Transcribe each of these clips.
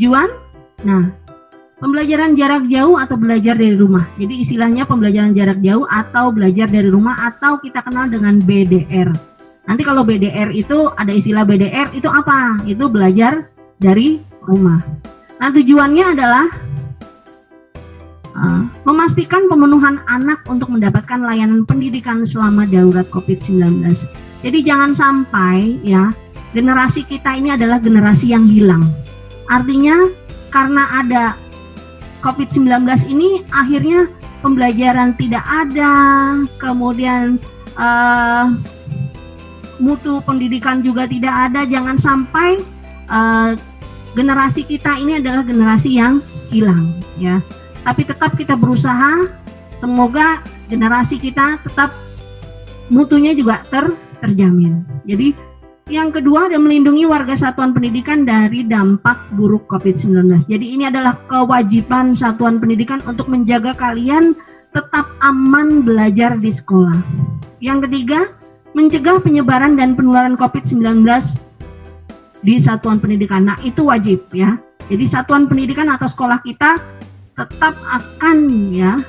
tujuan. Nah, pembelajaran jarak jauh atau belajar dari rumah. Jadi istilahnya pembelajaran jarak jauh atau belajar dari rumah atau kita kenal dengan BDR. Nanti kalau BDR itu ada istilah BDR itu apa? Itu belajar dari rumah. Nah, tujuannya adalah memastikan pemenuhan anak untuk mendapatkan layanan pendidikan selama darurat COVID-19. Jadi jangan sampai ya generasi kita ini adalah generasi yang hilang. Artinya karena ada COVID-19 ini akhirnya pembelajaran tidak ada, kemudian mutu pendidikan juga tidak ada. Jangan sampai generasi kita ini adalah generasi yang hilang ya. Tapi tetap kita berusaha, semoga generasi kita tetap mutunya juga terjamin. Jadi yang kedua ada melindungi warga satuan pendidikan dari dampak buruk COVID-19. Jadi ini adalah kewajiban satuan pendidikan untuk menjaga kalian tetap aman belajar di sekolah. Yang ketiga, mencegah penyebaran dan penularan COVID-19 di satuan pendidikan. Nah, itu wajib ya. Jadi satuan pendidikan atau sekolah kita tetap akan ya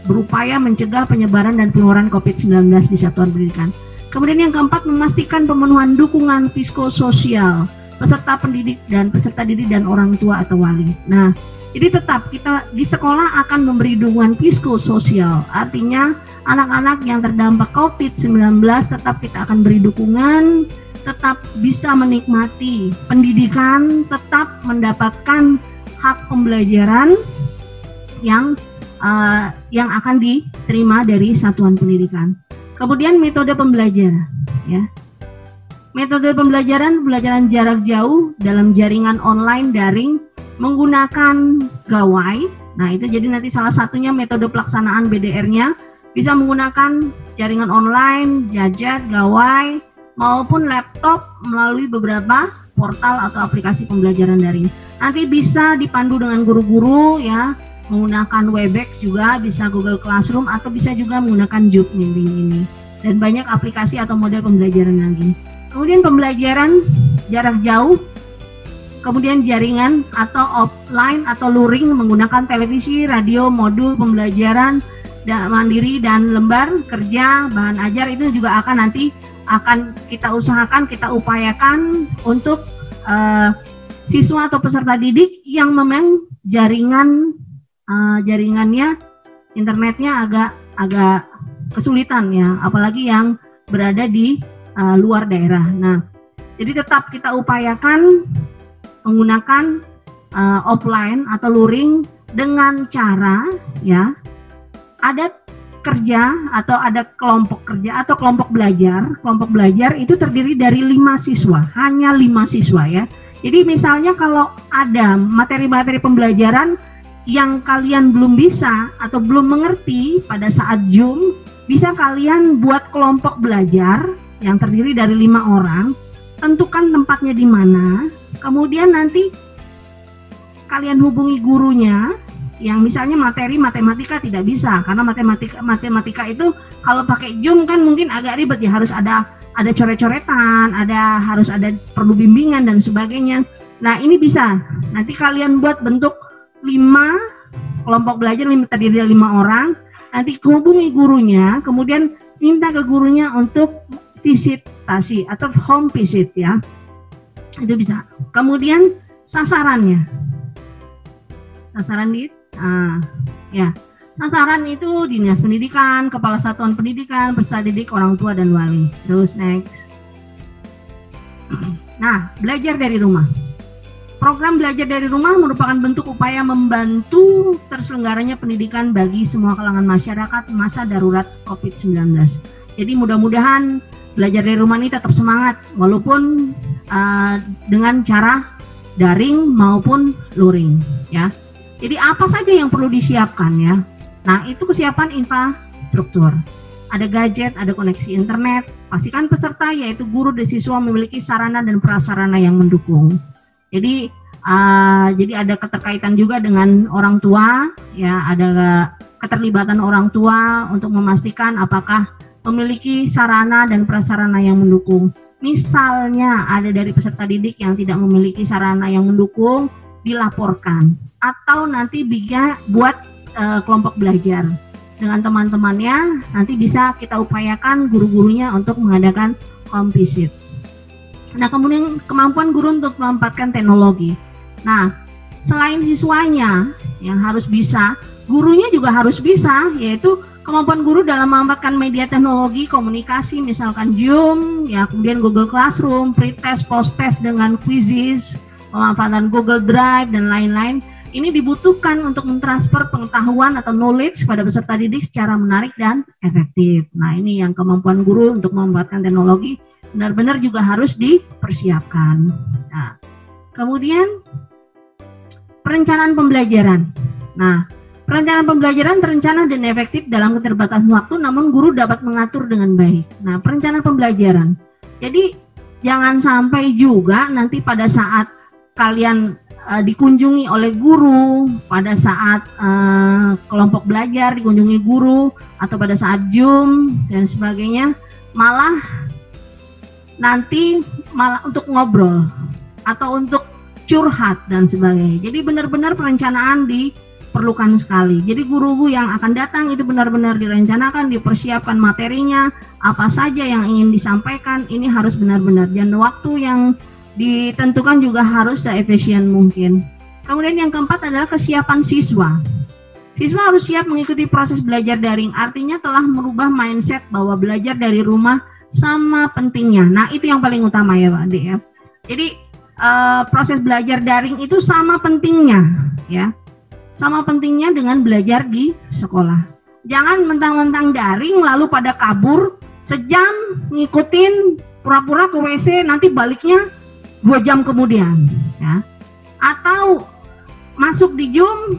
berupaya mencegah penyebaran dan penularan COVID-19 di satuan pendidikan. Kemudian yang keempat, memastikan pemenuhan dukungan psikososial peserta pendidik dan peserta didik dan orang tua atau wali. Nah, jadi tetap kita di sekolah akan memberi dukungan psikososial. Artinya anak-anak yang terdampak COVID-19 tetap kita akan beri dukungan, tetap bisa menikmati pendidikan, tetap mendapatkan hak pembelajaran yang akan diterima dari satuan pendidikan. Kemudian metode pembelajaran ya. Metode pembelajaran jarak jauh dalam jaringan online daring menggunakan gawai. Nah, itu jadi nanti salah satunya metode pelaksanaan BDR-nya bisa menggunakan jaringan online, gadget, gawai maupun laptop melalui beberapa portal atau aplikasi pembelajaran daring. Nanti bisa dipandu dengan guru-guru ya, menggunakan Webex juga, bisa Google Classroom atau bisa juga menggunakan Zoom Meeting ini. Dan banyak aplikasi atau model pembelajaran lagi. Kemudian pembelajaran jarak jauh, kemudian jaringan atau offline atau luring menggunakan televisi, radio, modul pembelajaran dan mandiri dan lembar kerja, bahan ajar itu juga akan nanti akan kita usahakan, kita upayakan untuk siswa atau peserta didik yang memang jaringannya internetnya agak kesulitan ya, apalagi yang berada di luar daerah. Nah, jadi tetap kita upayakan menggunakan offline atau luring dengan cara ya ada kerja atau ada kelompok kerja atau kelompok belajar. Kelompok belajar itu terdiri dari 5 siswa, hanya 5 siswa ya. Jadi misalnya kalau ada materi-materi pembelajaran yang kalian belum bisa atau belum mengerti pada saat Zoom, bisa kalian buat kelompok belajar yang terdiri dari 5 orang, tentukan tempatnya di mana, kemudian nanti kalian hubungi gurunya. Yang misalnya materi matematika tidak bisa, karena matematika itu kalau pakai Zoom kan mungkin agak ribet ya, harus ada coret-coretan, harus ada perlu bimbingan dan sebagainya. Nah, ini bisa nanti kalian buat bentuk 5 kelompok belajar terdiri dari 5 orang, nanti hubungi gurunya, kemudian minta ke gurunya untuk visitasi atau home visit ya, itu bisa. Kemudian sasaran ya, sasaran itu dinas pendidikan, kepala satuan pendidikan, peserta didik, orang tua dan wali. Terus next. Nah, belajar dari rumah. Program belajar dari rumah merupakan bentuk upaya membantu terselenggaranya pendidikan bagi semua kalangan masyarakat masa darurat COVID-19. Jadi mudah-mudahan belajar dari rumah ini tetap semangat walaupun dengan cara daring maupun luring ya. Jadi apa saja yang perlu disiapkan ya? Nah, itu kesiapan infrastruktur. Ada gadget, ada koneksi internet. Pastikan peserta yaitu guru dan siswa memiliki sarana dan prasarana yang mendukung. Jadi ada keterkaitan juga dengan orang tua ya, ada keterlibatan orang tua untuk memastikan apakah memiliki sarana dan prasarana yang mendukung. Misalnya ada dari peserta didik yang tidak memiliki sarana yang mendukung, dilaporkan atau nanti bisa buat kelompok belajar dengan teman-temannya. Nanti bisa kita upayakan guru-gurunya untuk mengadakan home visit. Nah, kemudian kemampuan guru untuk memanfaatkan teknologi. Nah, selain siswanya yang harus bisa, gurunya juga harus bisa, yaitu kemampuan guru dalam memanfaatkan media teknologi komunikasi, misalkan Zoom, ya, kemudian Google Classroom, pretest, post-test dengan quizzes, pemanfaatan Google Drive dan lain-lain. Ini dibutuhkan untuk mentransfer pengetahuan atau knowledge pada peserta didik secara menarik dan efektif. Nah, ini yang kemampuan guru untuk memanfaatkan teknologi benar-benar juga harus dipersiapkan. Nah, kemudian perencanaan pembelajaran. Nah, perencanaan pembelajaran terencana dan efektif dalam keterbatasan waktu, namun guru dapat mengatur dengan baik. Nah, perencanaan pembelajaran. Jadi jangan sampai juga nanti pada saat kalian dikunjungi oleh guru, pada saat kelompok belajar dikunjungi guru, atau pada saat Zoom dan sebagainya, malah nanti untuk ngobrol atau untuk curhat dan sebagainya. Jadi benar-benar perencanaan diperlukan sekali. Jadi guru yang akan datang itu benar-benar direncanakan, dipersiapkan materinya, apa saja yang ingin disampaikan, ini harus benar-benar, dan waktu yang ditentukan juga harus seefisien mungkin. Kemudian yang keempat adalah kesiapan siswa. Siswa harus siap mengikuti proses belajar daring, artinya telah merubah mindset bahwa belajar dari rumah sama pentingnya. Nah, itu yang paling utama ya Pak Ade ya. Jadi proses belajar daring itu sama pentingnya ya. Sama pentingnya dengan belajar di sekolah. Jangan mentang-mentang daring lalu pada kabur sejam ngikutin, pura-pura ke WC, nanti baliknya 2 jam kemudian ya. Atau masuk di Zoom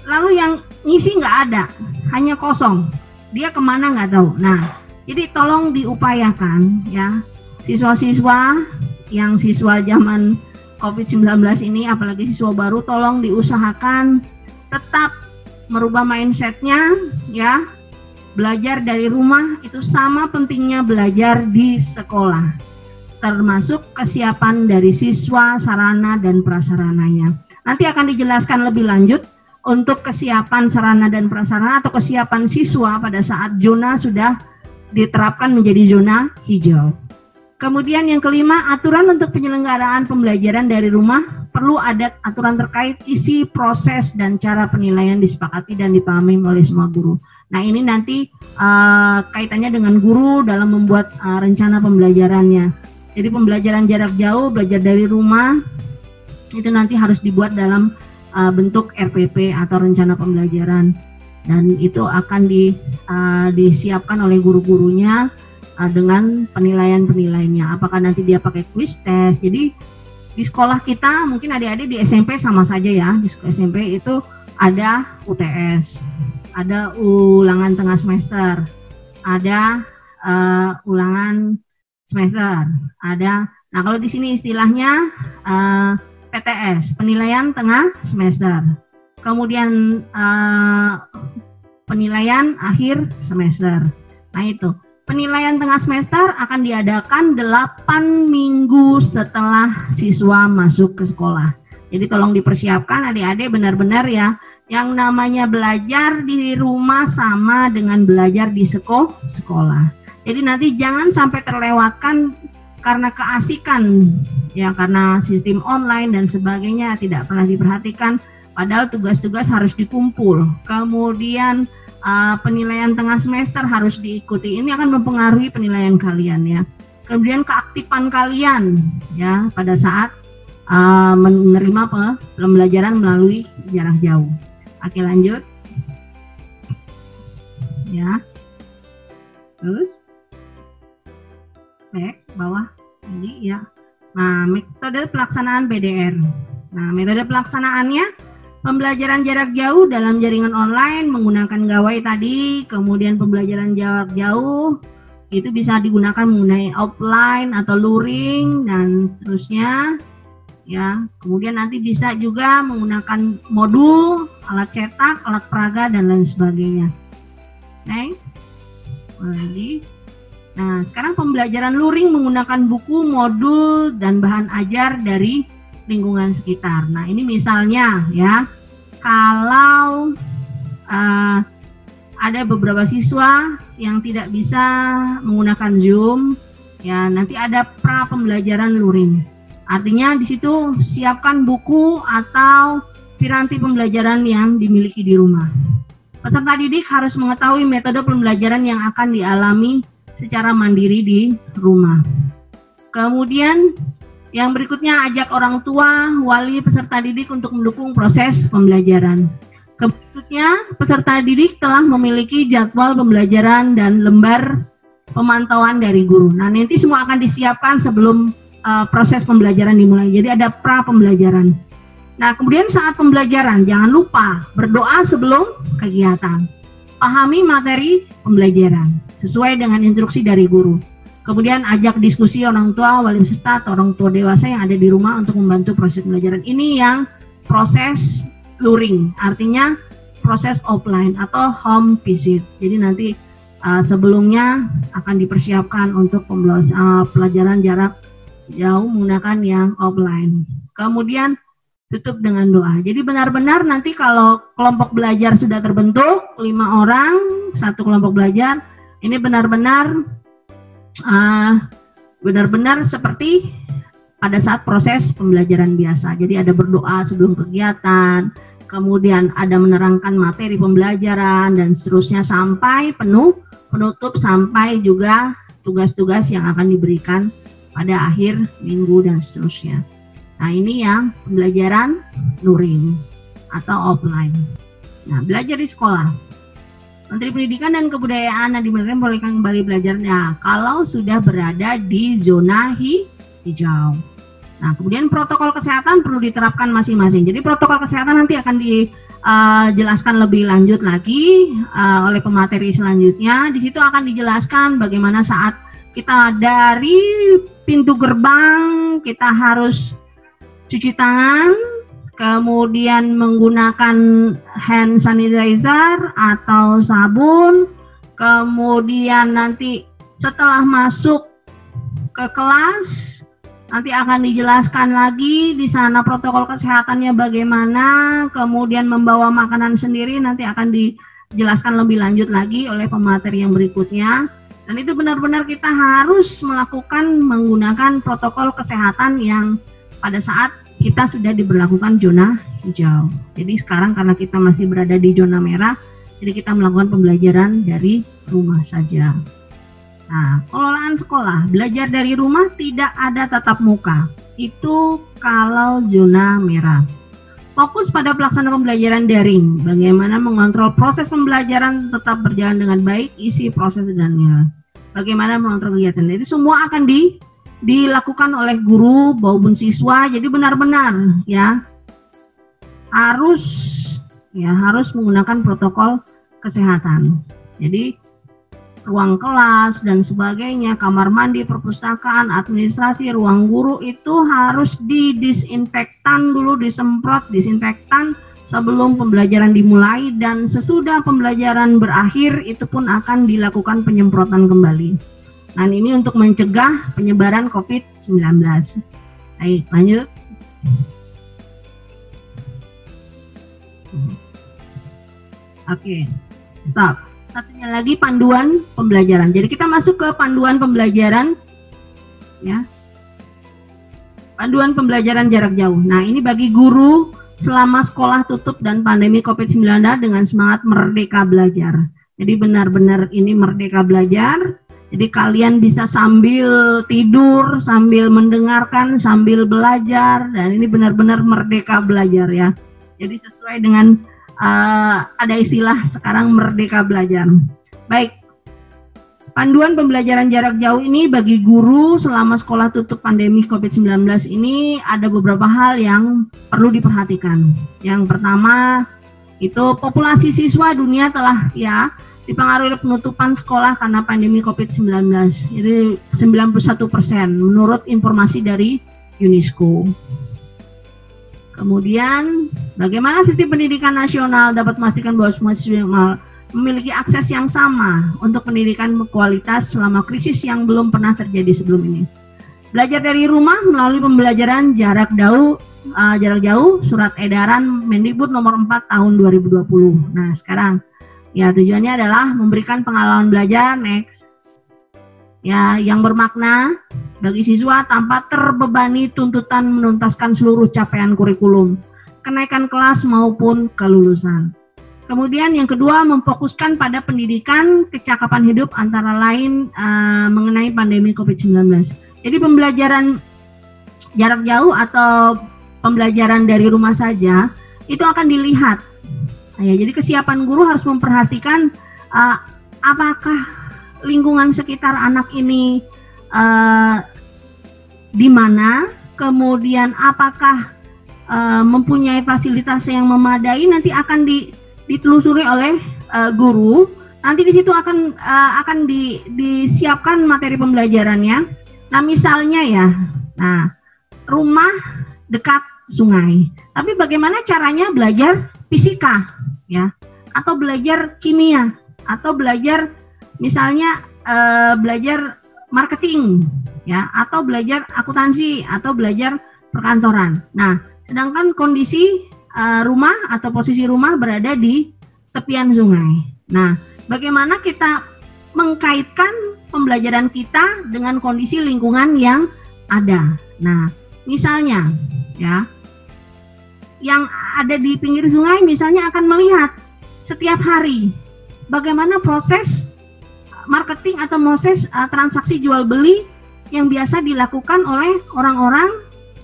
lalu yang ngisi nggak ada, hanya kosong, dia kemana nggak tahu. Nah, jadi tolong diupayakan ya, siswa-siswa yang siswa zaman COVID-19 ini, apalagi siswa baru, tolong diusahakan tetap merubah mindsetnya ya. Belajar dari rumah itu sama pentingnya belajar di sekolah, termasuk kesiapan dari siswa, sarana dan prasarananya. Nanti akan dijelaskan lebih lanjut untuk kesiapan sarana dan prasarana atau kesiapan siswa pada saat zona sudah diterapkan menjadi zona hijau. Kemudian yang kelima, aturan untuk penyelenggaraan pembelajaran dari rumah. Perlu ada aturan terkait isi, proses, dan cara penilaian disepakati dan dipahami oleh semua guru. Nah, ini nanti kaitannya dengan guru dalam membuat rencana pembelajarannya. Jadi pembelajaran jarak jauh, belajar dari rumah, itu nanti harus dibuat dalam bentuk RPP atau rencana pembelajaran. Dan itu akan disiapkan oleh guru-gurunya dengan penilaian-penilaiannya. Apakah nanti dia pakai quiz test. Jadi di sekolah kita, mungkin adik-adik di SMP sama saja ya. Di SMP itu ada UTS, ada ulangan tengah semester, ada ulangan semester, ada. Nah, kalau di sini istilahnya PTS, penilaian tengah semester. Kemudian penilaian akhir semester. Nah, itu penilaian tengah semester akan diadakan 8 minggu setelah siswa masuk ke sekolah. Jadi tolong dipersiapkan adik-adik benar-benar ya. Yang namanya belajar di rumah sama dengan belajar di sekolah. Jadi nanti jangan sampai terlewatkan karena keasikan ya, karena sistem online dan sebagainya tidak pernah diperhatikan. Padahal tugas-tugas harus dikumpul. Kemudian penilaian tengah semester harus diikuti. Ini akan mempengaruhi penilaian kalian ya. Kemudian keaktifan kalian ya pada saat menerima pembelajaran melalui jarak jauh. Oke, lanjut ya. Terus back bawah ini ya. Nah, metode pelaksanaan PDR. Nah, metode pelaksanaannya pembelajaran jarak jauh dalam jaringan online menggunakan gawai tadi, kemudian pembelajaran jarak jauh itu bisa digunakan menggunakan offline atau luring dan seterusnya ya. Kemudian nanti bisa juga menggunakan modul, alat cetak, alat peraga dan lain sebagainya. Oke. Lagi. Nah, sekarang pembelajaran luring menggunakan buku, modul dan bahan ajar dari lingkungan sekitar. Nah, ini misalnya ya, kalau ada beberapa siswa yang tidak bisa menggunakan Zoom, ya nanti ada pra pembelajaran luring. Artinya di situ siapkan buku atau piranti pembelajaran yang dimiliki di rumah. Peserta didik harus mengetahui metode pembelajaran yang akan dialami secara mandiri di rumah. Kemudian yang berikutnya, ajak orang tua, wali, peserta didik untuk mendukung proses pembelajaran. Berikutnya, peserta didik telah memiliki jadwal pembelajaran dan lembar pemantauan dari guru. Nah, nanti semua akan disiapkan sebelum proses pembelajaran dimulai. Jadi ada pra pembelajaran. Nah, kemudian saat pembelajaran jangan lupa berdoa sebelum kegiatan. Pahami materi pembelajaran sesuai dengan instruksi dari guru. Kemudian ajak diskusi orang tua, wali peserta atau orang tua dewasa yang ada di rumah untuk membantu proses pembelajaran. Ini yang proses luring, artinya proses offline atau home visit. Jadi nanti sebelumnya akan dipersiapkan untuk pelajaran jarak jauh menggunakan yang offline. Kemudian tutup dengan doa. Jadi benar-benar nanti kalau kelompok belajar sudah terbentuk 5 orang, satu kelompok belajar, ini benar-benar seperti pada saat proses pembelajaran biasa. Jadi ada berdoa sebelum kegiatan, kemudian ada menerangkan materi pembelajaran dan seterusnya sampai penutup sampai juga tugas-tugas yang akan diberikan pada akhir minggu dan seterusnya. Nah, ini yang pembelajaran luring atau offline. Nah, belajar di sekolah. Menteri Pendidikan dan Kebudayaan Nadiem Makarim membolehkan kembali belajarnya kalau sudah berada di zona hijau. Nah, kemudian protokol kesehatan perlu diterapkan masing-masing. Jadi protokol kesehatan nanti akan dijelaskan lebih lanjut lagi oleh pemateri selanjutnya. Di situ akan dijelaskan bagaimana saat kita dari pintu gerbang kita harus cuci tangan, kemudian menggunakan hand sanitizer atau sabun, kemudian nanti setelah masuk ke kelas nanti akan dijelaskan lagi di sana protokol kesehatannya bagaimana, kemudian membawa makanan sendiri nanti akan dijelaskan lebih lanjut lagi oleh pemateri yang berikutnya. Dan itu benar-benar kita harus melakukan menggunakan protokol kesehatan yang pada saat kita sudah diberlakukan zona hijau. Jadi sekarang karena kita masih berada di zona merah, jadi kita melakukan pembelajaran dari rumah saja. Nah, pengelolaan sekolah, belajar dari rumah tidak ada tatap muka. Itu kalau zona merah. Fokus pada pelaksanaan pembelajaran daring. Bagaimana mengontrol proses pembelajaran tetap berjalan dengan baik, isi proses dan nilai. Bagaimana mengontrol kegiatan. Itu semua akan dilakukan oleh guru maupun siswa. Jadi benar-benar ya harus menggunakan protokol kesehatan. Jadi ruang kelas dan sebagainya, kamar mandi, perpustakaan, administrasi, ruang guru itu harus didisinfektan dulu, disemprot disinfektan sebelum pembelajaran dimulai, dan sesudah pembelajaran berakhir itu pun akan dilakukan penyemprotan kembali. Nah, ini untuk mencegah penyebaran COVID-19. Baik, lanjut. Oke, stop. Satunya lagi panduan pembelajaran. Jadi kita masuk ke panduan pembelajaran, ya. Panduan pembelajaran jarak jauh. Nah, ini bagi guru selama sekolah tutup dan pandemi COVID-19 dengan semangat merdeka belajar. Jadi benar-benar ini merdeka belajar. Jadi kalian bisa sambil tidur, sambil mendengarkan, sambil belajar, dan ini benar-benar merdeka belajar ya. Jadi sesuai dengan ada istilah sekarang merdeka belajar. Baik, panduan pembelajaran jarak jauh ini bagi guru selama sekolah tutup pandemi COVID-19 ini ada beberapa hal yang perlu diperhatikan. Yang pertama itu populasi siswa dunia telah ya dipengaruhi oleh penutupan sekolah karena pandemi COVID-19. Jadi 91% menurut informasi dari UNESCO. Kemudian, bagaimana sistem pendidikan nasional dapat memastikan bahwa semua siswa memiliki akses yang sama untuk pendidikan berkualitas selama krisis yang belum pernah terjadi sebelum ini. Belajar dari rumah melalui pembelajaran jarak jarak jauh, surat edaran Mendikbud nomor 4 tahun 2020. Nah, sekarang ya tujuannya adalah memberikan pengalaman belajar ya yang bermakna bagi siswa tanpa terbebani tuntutan menuntaskan seluruh capaian kurikulum, kenaikan kelas maupun kelulusan. Kemudian yang kedua, memfokuskan pada pendidikan kecakapan hidup antara lain mengenai pandemi COVID-19. Jadi pembelajaran jarak jauh atau pembelajaran dari rumah saja itu akan dilihat. Ya, jadi kesiapan guru harus memperhatikan apakah lingkungan sekitar anak ini di mana, kemudian apakah mempunyai fasilitas yang memadai, nanti akan ditelusuri oleh guru. Nanti di situ akan disiapkan materi pembelajarannya. Nah, misalnya ya, rumah dekat sungai, tapi bagaimana caranya belajar fisika ya, atau belajar kimia, atau belajar misalnya belajar marketing ya, atau belajar akuntansi, atau belajar perkantoran. Nah, sedangkan kondisi rumah atau posisi rumah berada di tepian sungai. Nah, bagaimana kita mengkaitkan pembelajaran kita dengan kondisi lingkungan yang ada. Nah, misalnya ya, yang ada di pinggir sungai misalnya akan melihat setiap hari bagaimana proses marketing atau proses transaksi jual beli yang biasa dilakukan oleh orang-orang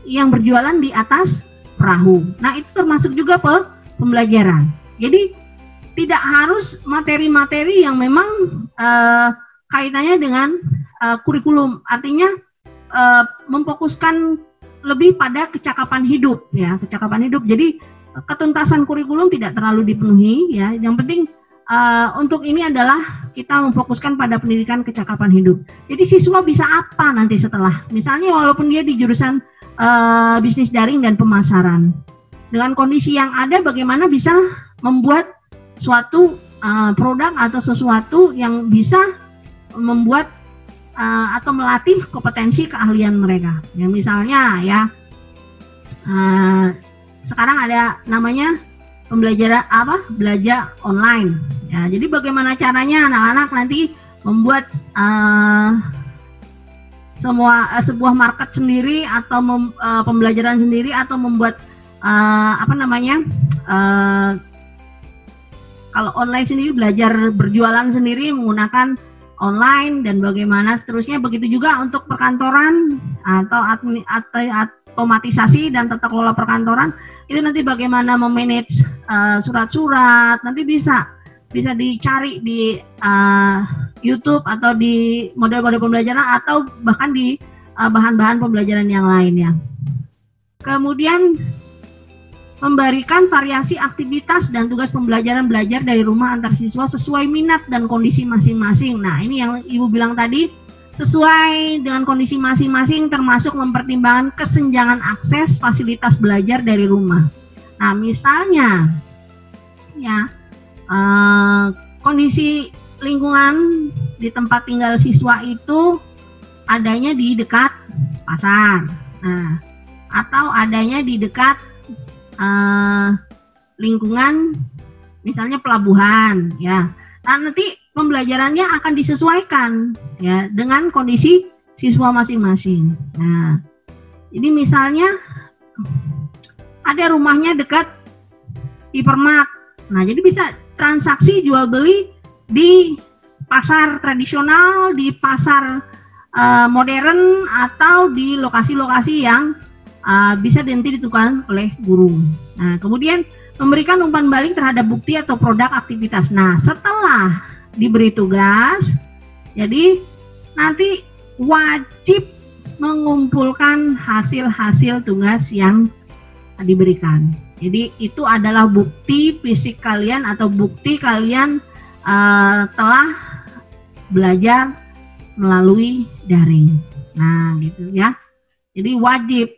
yang berjualan di atas perahu. Nah, itu termasuk juga pembelajaran. Jadi tidak harus materi-materi yang memang kaitannya dengan kurikulum, artinya memfokuskan lebih pada kecakapan hidup ya, kecakapan hidup. Jadi ketuntasan kurikulum tidak terlalu dipenuhi ya. Yang penting untuk ini adalah kita memfokuskan pada pendidikan kecakapan hidup. Jadi siswa bisa apa nanti setelah, misalnya walaupun dia di jurusan bisnis daring dan pemasaran, dengan kondisi yang ada bagaimana bisa membuat suatu produk atau sesuatu yang bisa membuat atau melatih kompetensi keahlian mereka. Ya, misalnya ya, sekarang ada namanya pembelajaran belajar online. Ya, jadi bagaimana caranya anak-anak nanti membuat sebuah market sendiri, atau pembelajaran sendiri, atau membuat kalau online sendiri belajar berjualan sendiri menggunakan online, dan bagaimana seterusnya. Begitu juga untuk perkantoran atau otomatisasi dan tata kelola perkantoran, itu nanti bagaimana memanage surat-surat, nanti bisa dicari di YouTube atau di model-model pembelajaran, atau bahkan di bahan-bahan pembelajaran yang lainnya. Kemudian memberikan variasi aktivitas dan tugas pembelajaran belajar dari rumah antar siswa sesuai minat dan kondisi masing-masing. Nah, ini yang Ibu bilang tadi, sesuai dengan kondisi masing-masing, termasuk mempertimbangkan kesenjangan akses fasilitas belajar dari rumah. Nah, misalnya ya, kondisi lingkungan di tempat tinggal siswa itu adanya di dekat pasar, nah, atau adanya di dekat lingkungan misalnya pelabuhan ya. Nah, nanti pembelajarannya akan disesuaikan ya dengan kondisi siswa masing-masing. Nah, jadi misalnya ada rumahnya dekat hipermart. Nah, jadi bisa transaksi jual beli di pasar tradisional, di pasar modern, atau di lokasi-lokasi yang bisa nanti ditentukan oleh guru. Nah, kemudian memberikan umpan balik terhadap bukti atau produk aktivitas. Nah, setelah diberi tugas, jadi nanti wajib mengumpulkan hasil-hasil tugas yang diberikan. Jadi itu adalah bukti fisik kalian atau bukti kalian telah belajar melalui daring. Nah, gitu ya. Jadi wajib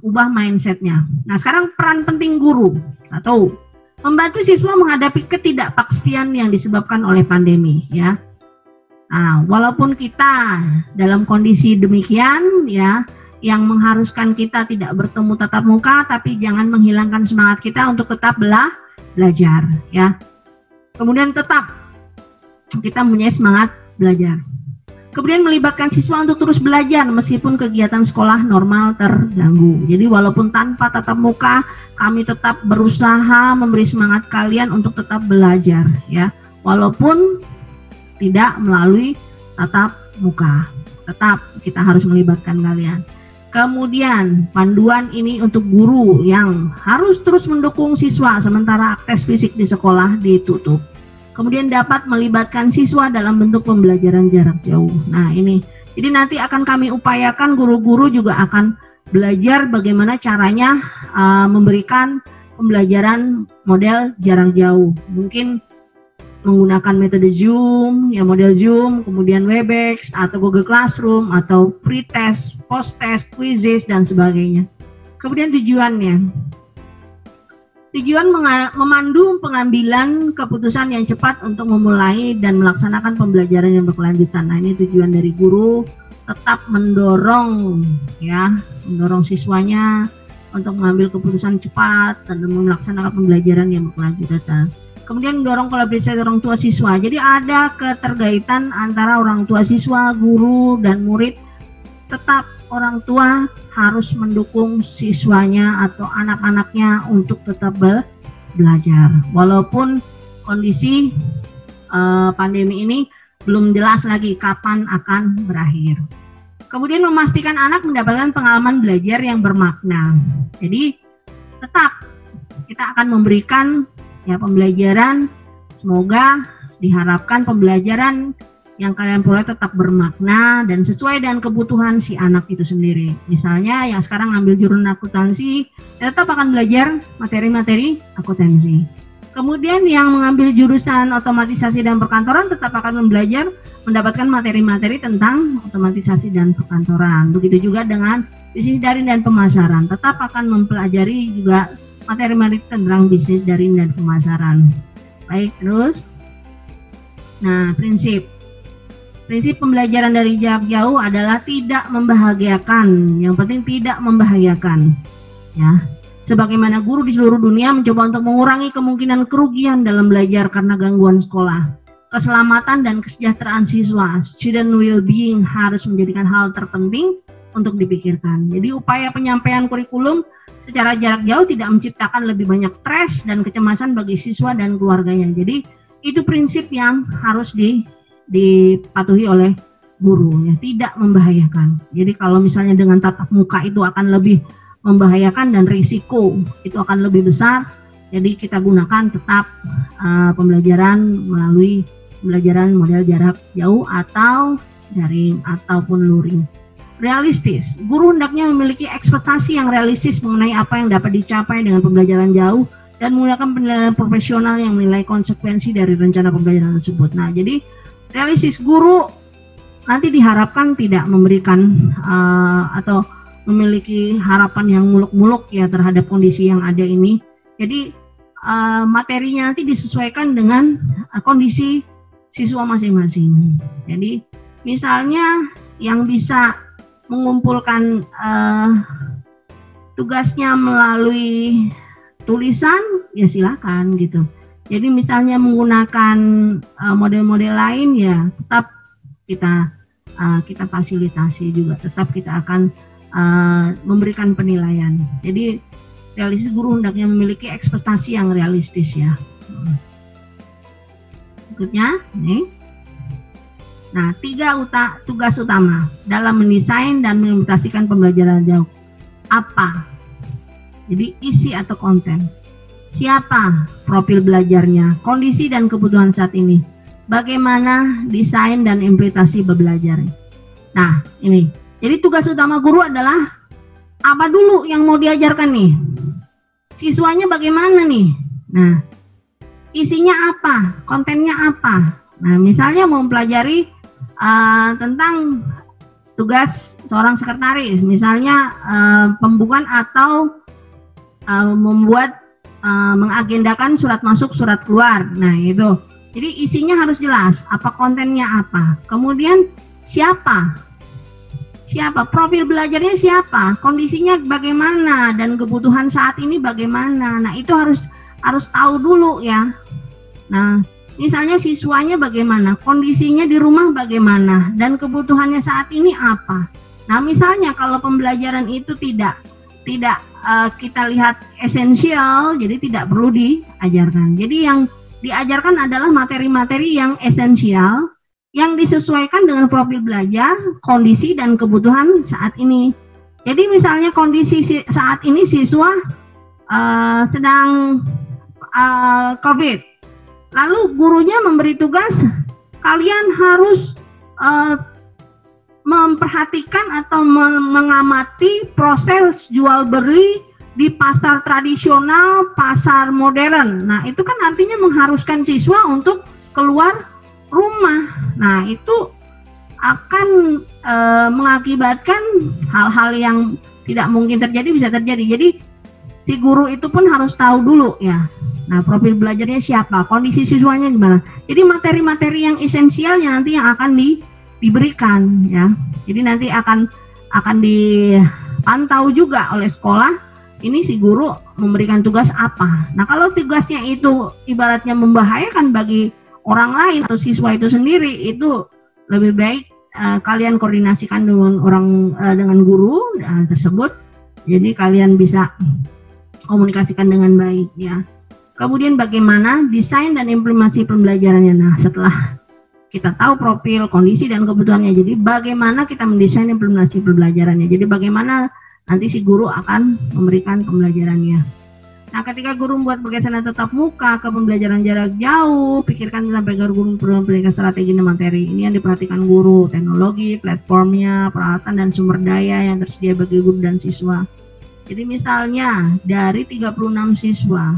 ubah mindsetnya. Nah, sekarang peran penting guru. 1, membantu siswa menghadapi ketidakpastian yang disebabkan oleh pandemi ya. Nah, walaupun kita dalam kondisi demikian ya, yang mengharuskan kita tidak bertemu tatap muka, tapi jangan menghilangkan semangat kita untuk tetap belajar ya. Kemudian tetap kita mempunyai semangat belajar. Kemudian melibatkan siswa untuk terus belajar meskipun kegiatan sekolah normal terganggu. Jadi walaupun tanpa tatap muka, kami tetap berusaha memberi semangat kalian untuk tetap belajar ya. Walaupun tidak melalui tatap muka, tetap kita harus melibatkan kalian. Kemudian panduan ini untuk guru yang harus terus mendukung siswa sementara akses fisik di sekolah ditutup. Kemudian dapat melibatkan siswa dalam bentuk pembelajaran jarak jauh. Nah ini, jadi nanti akan kami upayakan guru-guru juga akan belajar bagaimana caranya memberikan pembelajaran model jarak jauh. Mungkin menggunakan metode Zoom, ya model Zoom, kemudian Webex atau Google Classroom atau pre-test, post-test, quizzes dan sebagainya. Kemudian tujuannya, memandu pengambilan keputusan yang cepat untuk memulai dan melaksanakan pembelajaran yang berkelanjutan. Nah ini tujuan dari guru, tetap mendorong ya, mendorong siswanya untuk mengambil keputusan cepat dan melaksanakan pembelajaran yang berkelanjutan. Kemudian mendorong kolaborasi orang tua siswa. Jadi ada keterkaitan antara orang tua siswa, guru, dan murid. Tetap orang tua harus mendukung siswanya atau anak-anaknya untuk tetap belajar. Walaupun kondisi pandemi ini belum jelas lagi kapan akan berakhir. Kemudian memastikan anak mendapatkan pengalaman belajar yang bermakna. Jadi tetap kita akan memberikan ya pembelajaran, semoga diharapkan pembelajaran yang kalian peroleh tetap bermakna dan sesuai dengan kebutuhan si anak itu sendiri. Misalnya yang sekarang ambil jurusan akuntansi, tetap akan belajar materi-materi akuntansi. Kemudian yang mengambil jurusan otomatisasi dan perkantoran tetap akan mendapatkan materi-materi tentang otomatisasi dan perkantoran. Begitu juga dengan bisnis daring dan pemasaran, tetap akan mempelajari juga materi-materi tentang bisnis daring dan pemasaran. Baik, terus. Nah, prinsip pembelajaran dari jarak jauh adalah tidak membahagiakan. Yang penting tidak membahayakan. Ya. Sebagaimana guru di seluruh dunia mencoba untuk mengurangi kemungkinan kerugian dalam belajar karena gangguan sekolah. Keselamatan dan kesejahteraan siswa, student well-being harus menjadikan hal terpenting untuk dipikirkan. Jadi upaya penyampaian kurikulum secara jarak jauh tidak menciptakan lebih banyak stres dan kecemasan bagi siswa dan keluarganya. Jadi itu prinsip yang harus dipatuhi oleh guru ya, tidak membahayakan. Jadi kalau misalnya dengan tatap muka itu akan lebih membahayakan dan risiko itu akan lebih besar. Jadi kita gunakan tetap pembelajaran melalui pembelajaran model jarak jauh atau daring ataupun luring. Realistis, guru hendaknya memiliki ekspektasi yang realistis mengenai apa yang dapat dicapai dengan pembelajaran jauh dan menggunakan penilaian profesional yang menilai konsekuensi dari rencana pembelajaran tersebut. Nah, jadi realistis, guru nanti diharapkan tidak memberikan atau memiliki harapan yang muluk-muluk ya terhadap kondisi yang ada ini. Jadi materinya nanti disesuaikan dengan kondisi siswa masing-masing. Jadi misalnya yang bisa mengumpulkan tugasnya melalui tulisan ya silakan gitu. Jadi misalnya menggunakan model-model lain ya tetap kita fasilitasi juga, tetap kita akan memberikan penilaian. Jadi realistis, guru hendaknya memiliki ekspektasi yang realistis ya. Berikutnya, next. Nah, 3 tugas utama dalam mendesain dan mengimplementasikan pembelajaran jauh. Apa? Jadi isi atau konten. Siapa profil belajarnya, kondisi dan kebutuhan saat ini. Bagaimana desain dan implementasi belajar. Nah, ini. Jadi tugas utama guru adalah apa dulu yang mau diajarkan nih? Siswanya bagaimana nih? Nah, isinya apa? Kontennya apa? Nah, misalnya mau mempelajari tentang tugas seorang sekretaris, misalnya pembukaan atau membuat mengagendakan surat masuk, surat keluar. Nah, itu. Jadi isinya harus jelas, apa kontennya apa. Kemudian siapa siapa, profil belajarnya siapa, kondisinya bagaimana, dan kebutuhan saat ini bagaimana. Nah, itu harus tahu dulu ya. Nah, misalnya siswanya bagaimana, kondisinya di rumah bagaimana, dan kebutuhannya saat ini apa. Nah, misalnya kalau pembelajaran itu tidak kita lihat esensial, jadi tidak perlu diajarkan. Jadi yang diajarkan adalah materi-materi yang esensial, yang disesuaikan dengan profil belajar, kondisi, dan kebutuhan saat ini. Jadi misalnya kondisi saat ini siswa sedang COVID, lalu gurunya memberi tugas, kalian harus memperhatikan atau mengamati proses jual beli di pasar tradisional, pasar modern. Nah, itu kan artinya mengharuskan siswa untuk keluar rumah. Nah, itu akan mengakibatkan hal-hal yang tidak mungkin terjadi bisa terjadi. Jadi si guru itu pun harus tahu dulu ya. Nah, profil belajarnya siapa, kondisi siswanya gimana. Jadi materi-materi yang esensialnya nanti yang akan diberikan ya. Jadi nanti akan dipantau juga oleh sekolah. Ini si guru memberikan tugas apa. Nah, kalau tugasnya itu ibaratnya membahayakan bagi orang lain atau siswa itu sendiri, itu lebih baik kalian koordinasikan dengan guru tersebut. Jadi kalian bisa komunikasikan dengan baik ya. Kemudian bagaimana desain dan implementasi pembelajarannya. Nah, setelah kita tahu profil, kondisi, dan kebutuhannya, jadi bagaimana kita mendesain implementasi pembelajarannya. Jadi bagaimana nanti si guru akan memberikan pembelajarannya. Nah, ketika guru membuat pergeseran tatap muka ke pembelajaran jarak jauh, pikirkan sampai guru memberikan strategi dan materi. Ini yang diperhatikan guru, teknologi, platformnya, peralatan, dan sumber daya yang tersedia bagi guru dan siswa. Jadi misalnya dari 36 siswa,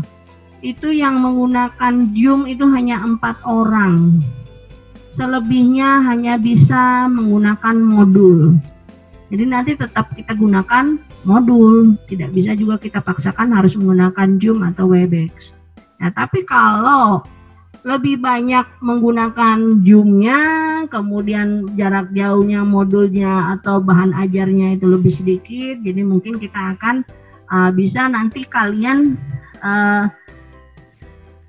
itu yang menggunakan Zoom itu hanya 4 orang. Selebihnya hanya bisa menggunakan modul. Jadi nanti tetap kita gunakan modul, tidak bisa juga kita paksakan harus menggunakan Zoom atau Webex. Nah, tapi kalau lebih banyak menggunakan Zoom-nya, kemudian jarak jauhnya, modulnya, atau bahan ajarnya itu lebih sedikit, jadi mungkin kita akan bisa nanti kalian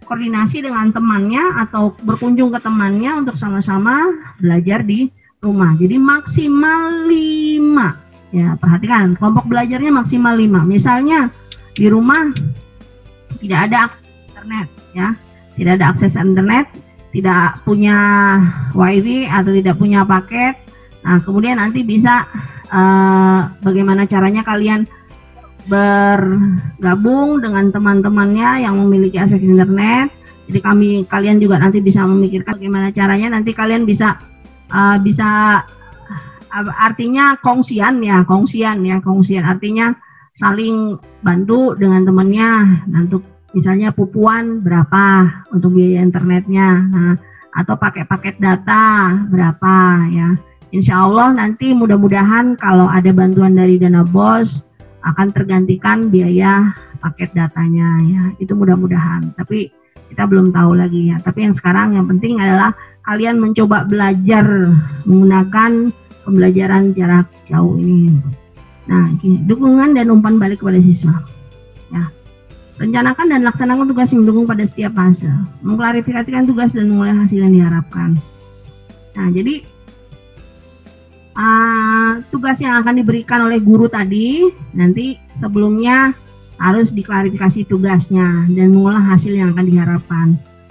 koordinasi dengan temannya atau berkunjung ke temannya untuk sama-sama belajar di rumah. Jadi maksimal 5 ya, perhatikan kelompok belajarnya maksimal 5. Misalnya di rumah tidak ada internet ya, tidak ada akses internet, tidak punya wifi atau tidak punya paket. Nah, kemudian nanti bisa bagaimana caranya kalian bergabung dengan teman-temannya yang memiliki akses internet. Jadi kalian juga nanti bisa memikirkan bagaimana caranya nanti kalian bisa artinya kongsian artinya saling bantu dengan temannya. Nah, untuk misalnya pupuan berapa untuk biaya internetnya, nah, atau pakai paket data berapa ya. Insya Allah nanti mudah-mudahan kalau ada bantuan dari Dana BOS akan tergantikan biaya paket datanya ya, itu mudah-mudahan, tapi kita belum tahu lagi ya. Tapi yang sekarang yang penting adalah kalian mencoba belajar menggunakan pembelajaran jarak jauh ini. Nah, dukungan dan umpan balik kepada siswa ya. Rencanakan dan laksanakan tugas yang mendukung pada setiap fase, mengklarifikasikan tugas dan mengulang hasil yang diharapkan. Nah, jadi tugas yang akan diberikan oleh guru tadi nanti sebelumnya harus diklarifikasi tugasnya dan mengolah hasil yang akan diharapkan.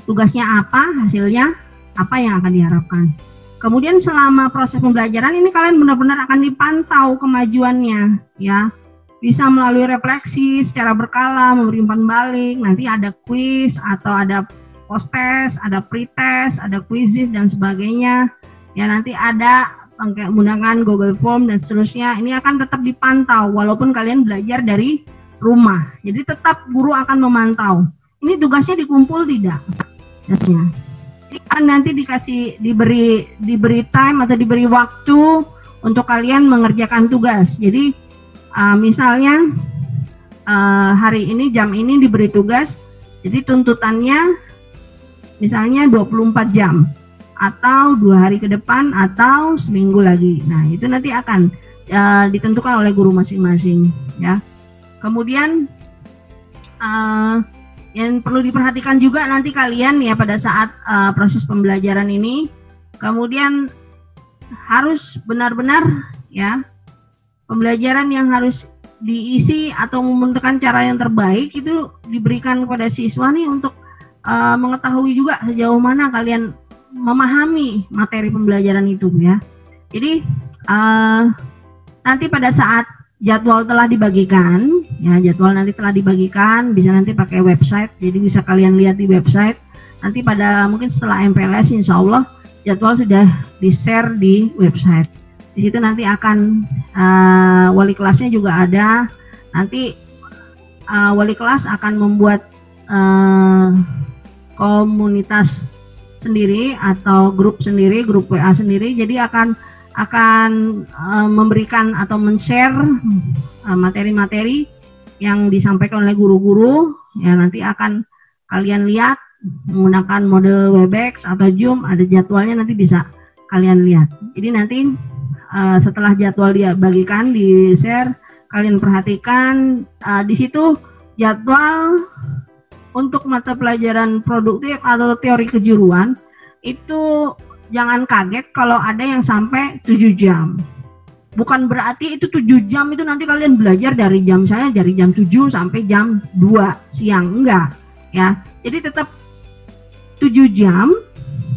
Tugasnya apa, hasilnya apa yang akan diharapkan. Kemudian selama proses pembelajaran ini kalian benar-benar akan dipantau kemajuannya ya. Bisa melalui refleksi secara berkala, memberi umpan balik, nanti ada quiz atau ada post test, ada pre-test, ada quizzes dan sebagainya. Ya, nanti ada menggunakan Google Form dan seterusnya. Ini akan tetap dipantau walaupun kalian belajar dari rumah. Jadi tetap guru akan memantau. Ini tugasnya dikumpul tidak? Tugasnya. Kan nanti diberi time atau diberi waktu untuk kalian mengerjakan tugas. Jadi misalnya hari ini jam ini diberi tugas, jadi tuntutannya misalnya 24 jam atau 2 hari ke depan atau seminggu lagi. Nah, itu nanti akan ditentukan oleh guru masing-masing ya. Kemudian yang perlu diperhatikan juga nanti kalian ya pada saat proses pembelajaran ini, kemudian harus benar-benar ya pembelajaran yang harus diisi atau membentukkan cara yang terbaik itu diberikan kepada siswa nih untuk mengetahui juga sejauh mana kalian memahami materi pembelajaran itu ya. Jadi nanti pada saat jadwal telah dibagikan ya, jadwal nanti telah dibagikan, bisa nanti pakai website, jadi bisa kalian lihat di website. Nanti pada mungkin setelah MPLS insya Allah jadwal sudah di-share di website. Di situ nanti akan wali kelasnya juga ada. Nanti wali kelas akan membuat komunitas sendiri atau grup sendiri, grup WA sendiri. Jadi akan memberikan atau men-share materi-materi yang disampaikan oleh guru-guru. Ya nanti akan kalian lihat menggunakan mode Webex atau Zoom, ada jadwalnya nanti bisa kalian lihat. Jadi nanti setelah jadwal dia bagikan di share, kalian perhatikan di situ jadwal untuk mata pelajaran produktif atau teori kejuruan itu jangan kaget kalau ada yang sampai 7 jam. Bukan berarti itu 7 jam itu nanti kalian belajar dari jam 7 sampai jam 2 siang, enggak ya. Jadi tetap 7 jam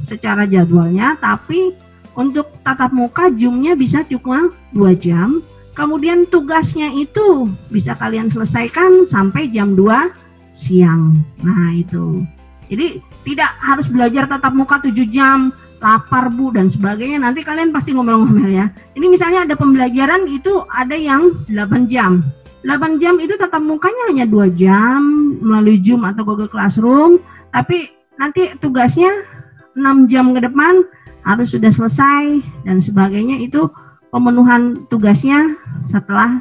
secara jadwalnya, tapi untuk tatap muka Zoom-nya bisa cuma 2 jam. Kemudian tugasnya itu bisa kalian selesaikan sampai jam 2 siang. Nah itu. Jadi tidak harus belajar tatap muka 7 jam, lapar Bu dan sebagainya. Nanti kalian pasti ngomel-ngomel ya. Ini misalnya ada pembelajaran itu ada yang 8 jam. 8 jam itu tatap mukanya hanya 2 jam melalui Zoom atau Google Classroom. Tapi nanti tugasnya 6 jam ke depan harus sudah selesai dan sebagainya. Itu pemenuhan tugasnya setelah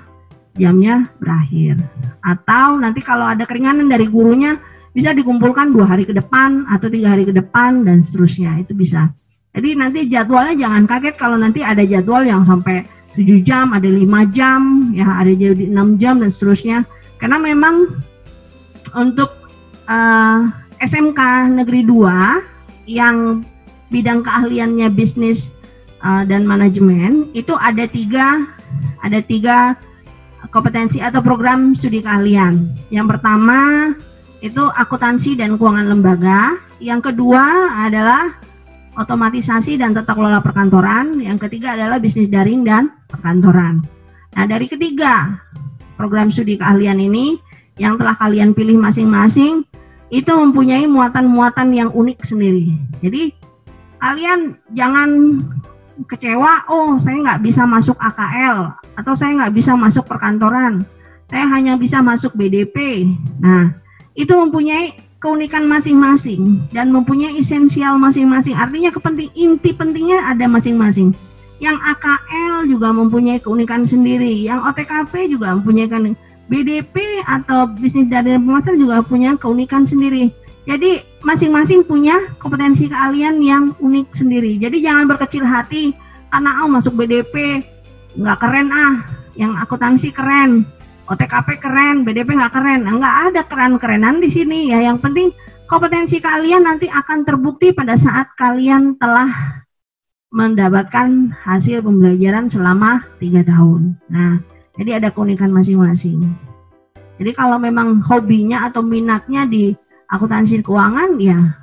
jamnya berakhir. Atau nanti kalau ada keringanan dari gurunya bisa dikumpulkan 2 hari ke depan atau 3 hari ke depan dan seterusnya, itu bisa. Jadi nanti jadwalnya jangan kaget kalau nanti ada jadwal yang sampai 7 jam, ada 5 jam, ya ada jadi 6 jam dan seterusnya. Karena memang untuk SMK Negeri 2 yang bidang keahliannya bisnis dan manajemen itu ada tiga kompetensi atau program studi keahlian. Yang pertama itu akuntansi dan keuangan lembaga. Yang kedua adalah otomatisasi dan tata kelola perkantoran. Yang ketiga adalah bisnis daring dan perkantoran. Nah dari ketiga program studi keahlian ini yang telah kalian pilih masing-masing itu mempunyai muatan-muatan yang unik sendiri. Jadi kalian jangan kecewa, oh saya nggak bisa masuk AKL atau saya nggak bisa masuk perkantoran, saya hanya bisa masuk BDP. Nah itu mempunyai keunikan masing-masing dan mempunyai esensial masing-masing. Artinya inti pentingnya ada masing-masing. Yang AKL juga mempunyai keunikan sendiri, yang OTKP juga mempunyai BDP atau bisnis dan pemasaran juga punya keunikan sendiri. Jadi masing-masing punya kompetensi keahlian yang unik sendiri. Jadi jangan berkecil hati karena masuk BDP nggak keren yang akuntansi keren, OTKP keren, BDP nggak keren. Nggak ada keren-kerenan di sini ya. Yang penting kompetensi keahlian nanti akan terbukti pada saat kalian telah mendapatkan hasil pembelajaran selama 3 tahun. Nah, jadi ada keunikan masing-masing. Jadi kalau memang hobinya atau minatnya di akuntansi keuangan, ya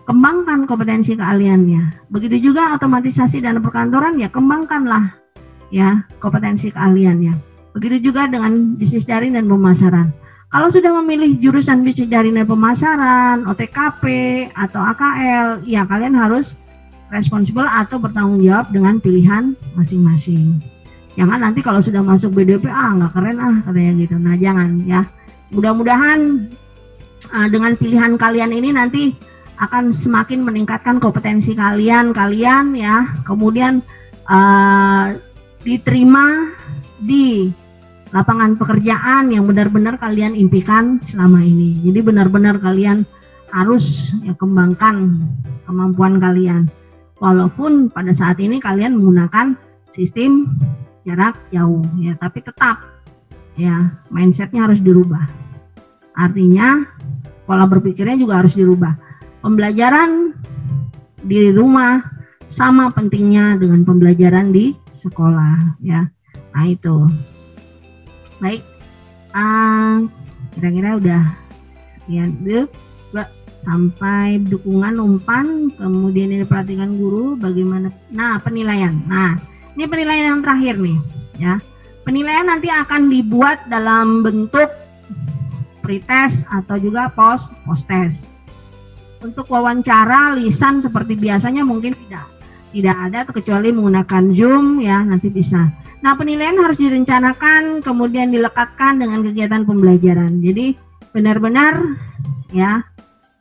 kembangkan kompetensi keahliannya. Begitu juga otomatisasi dan perkantoran, ya kembangkanlah ya kompetensi keahliannya. Begitu juga dengan bisnis daring dan pemasaran. Kalau sudah memilih jurusan bisnis daring dan pemasaran, OTKP atau AKL, ya kalian harus responsibel atau bertanggung jawab dengan pilihan masing-masing. Jangan nanti kalau sudah masuk BDP nggak keren katanya gitu. Nah jangan ya. Mudah-mudahan dengan pilihan kalian ini nanti akan semakin meningkatkan kompetensi kalian ya. Kemudian diterima di lapangan pekerjaan yang benar-benar kalian impikan selama ini. Jadi benar-benar kalian harus ya kembangkan kemampuan kalian. Walaupun pada saat ini kalian menggunakan sistem jarak jauh ya, tapi tetap ya mindsetnya harus dirubah. Artinya pola berpikirnya juga harus dirubah. Pembelajaran di rumah sama pentingnya dengan pembelajaran di sekolah ya. Nah itu baik, kira-kira udah sekian dulu sampai dukungan umpan, kemudian ini perhatikan guru bagaimana. Nah penilaian, nah ini penilaian yang terakhir nih ya. Penilaian nanti akan dibuat dalam bentuk pretest atau juga post-test. Untuk wawancara lisan seperti biasanya mungkin tidak ada, kecuali menggunakan Zoom ya, nanti bisa. Nah penilaian harus direncanakan kemudian dilekatkan dengan kegiatan pembelajaran. Jadi benar-benar ya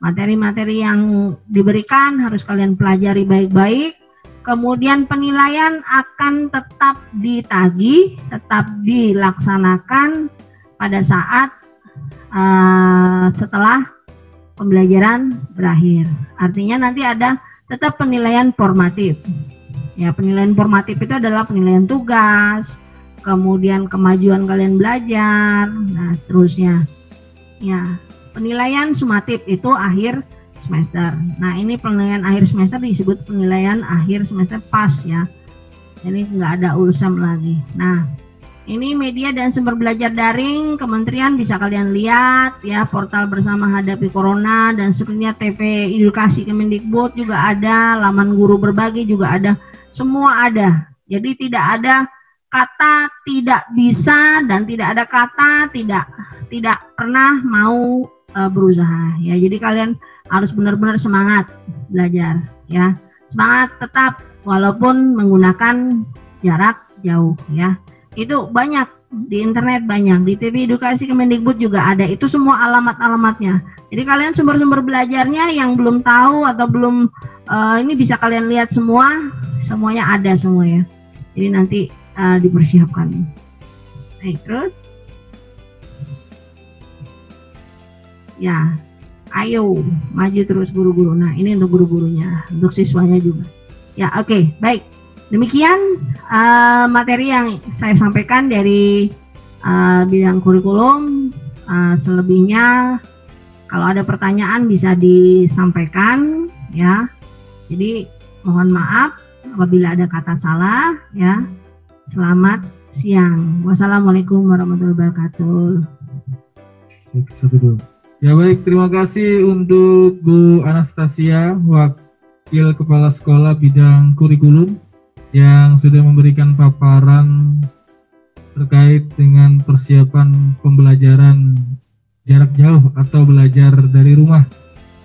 materi-materi yang diberikan harus kalian pelajari baik-baik. Kemudian penilaian akan tetap ditagih, tetap dilaksanakan pada saat setelah pembelajaran berakhir. Artinya nanti ada tetap penilaian formatif. Ya, penilaian formatif itu adalah penilaian tugas, kemudian kemajuan kalian belajar, nah seterusnya. Ya, penilaian sumatif itu akhir semester. Nah, ini penilaian akhir semester disebut penilaian akhir semester pas ya. Jadi nggak ada urusan lagi. Nah, ini media dan sumber belajar daring kementerian bisa kalian lihat ya, portal bersama hadapi corona dan sebenarnya TV edukasi Kemendikbud juga ada, laman guru berbagi juga ada, semua ada. Jadi tidak ada kata tidak bisa dan tidak ada kata tidak pernah mau berusaha ya. Jadi kalian harus benar-benar semangat belajar ya, semangat tetap walaupun menggunakan jarak jauh ya. Itu banyak di internet, banyak di TV edukasi Kemendikbud juga ada, itu semua alamatnya. Jadi kalian sumber-sumber belajarnya yang belum tahu atau belum ini bisa kalian lihat semuanya ada semua ya. Jadi nanti dipersiapkan. Baik, terus ya, ayo maju terus guru-guru. Nah ini untuk guru-gurunya, untuk siswanya juga. Ya oke, baik. Demikian materi yang saya sampaikan dari bidang kurikulum. Selebihnya kalau ada pertanyaan bisa disampaikan ya. Jadi mohon maaf apabila ada kata salah ya. Selamat siang. Wassalamualaikum warahmatullahi wabarakatuh. Ya baik, terima kasih untuk Bu Anastasia, Wakil Kepala Sekolah Bidang Kurikulum, yang sudah memberikan paparan terkait dengan persiapan pembelajaran jarak jauh atau belajar dari rumah.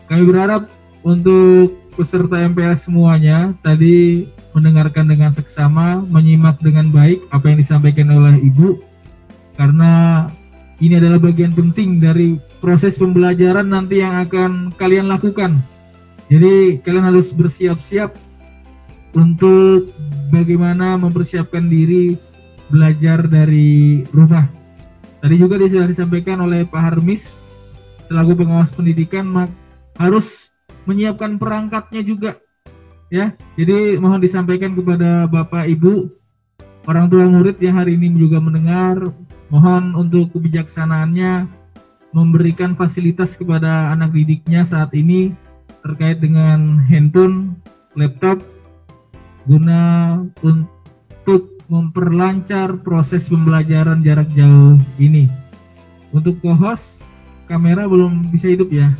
Kami berharap untuk peserta MPLS semuanya tadi mendengarkan dengan seksama, menyimak dengan baik apa yang disampaikan oleh Ibu, karena ini adalah bagian penting dari proses pembelajaran nanti yang akan kalian lakukan. Jadi kalian harus bersiap-siap untuk bagaimana mempersiapkan diri belajar dari rumah. Tadi juga sudah disampaikan oleh Pak Harmis selaku pengawas pendidikan harus menyiapkan perangkatnya juga ya. Jadi mohon disampaikan kepada Bapak Ibu orang tua murid yang hari ini juga mendengar, mohon untuk kebijaksanaannya memberikan fasilitas kepada anak didiknya saat ini terkait dengan handphone, laptop, guna untuk memperlancar proses pembelajaran jarak jauh ini. Untuk co-host, kamera belum bisa hidup ya.